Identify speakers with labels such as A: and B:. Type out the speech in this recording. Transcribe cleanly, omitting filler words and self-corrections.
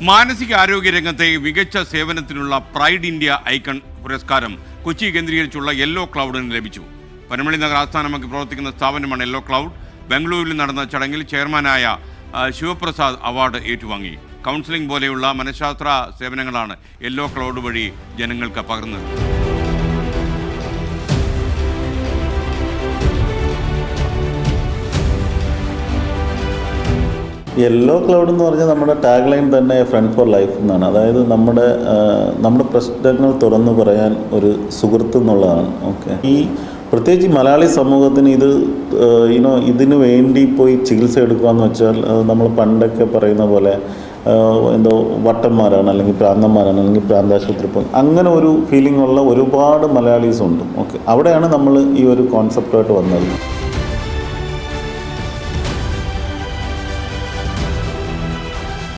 A: മാനസിക ആരോഗ്യ രംഗത്തെ മികച്ച സേവനത്തിനുള്ള പ്രൈഡ് ഇന്ത്യ ഐക്കൺ പുരസ്കാരം കൊച്ചി കേന്ദ്രീകരിച്ചുള്ള യെല്ലോ ക്ലൗഡിന് ലഭിച്ചു. പനമള്ളി നഗർ ആസ്ഥാനമാക്കി പ്രവർത്തിക്കുന്ന സ്ഥാപനമാണ് യെല്ലോ ക്ലൗഡ്. ബംഗളൂരുവിൽ നടന്ന ചടങ്ങിൽ ചെയർമാനായ ശിവപ്രസാദ് അവാർഡ് ഏറ്റുവാങ്ങി. കൗൺസിലിംഗ് പോലെയുള്ള മനഃശാസ്ത്ര സേവനങ്ങളാണ് യെല്ലോ ക്ലൗഡ് വഴി ജനങ്ങൾക്ക് പകർന്നത്.
B: യെല്ലോ ക്ലൗഡ് എന്ന് പറഞ്ഞാൽ നമ്മുടെ ടാഗ് ലൈൻ തന്നെ ഫ്രണ്ട് ഫോർ ലൈഫ് എന്നാണ്. അതായത് നമ്മുടെ പ്രശ്നങ്ങൾ തുറന്നു പറയാൻ ഒരു സുഹൃത്ത് എന്നുള്ളതാണ്. ഓക്കെ, ഈ പ്രത്യേകിച്ച് മലയാളി സമൂഹത്തിന് ഇതിനു വേണ്ടി പോയി ചികിത്സ എടുക്കുക എന്ന് വെച്ചാൽ നമ്മൾ പണ്ടൊക്കെ പറയുന്ന പോലെ എന്തോ വട്ടന്മാരാണ്, അല്ലെങ്കിൽ പ്രാന്തന്മാരാണ്, അല്ലെങ്കിൽ പ്രാന്താശുപത്രി പോകും, അങ്ങനെ ഒരു ഫീലിംഗ് ഉള്ള ഒരുപാട് മലയാളീസ് ഉണ്ട്. ഓക്കെ, അവിടെയാണ് നമ്മൾ ഈ ഒരു കോൺസെപ്റ്റായിട്ട് വന്നത്.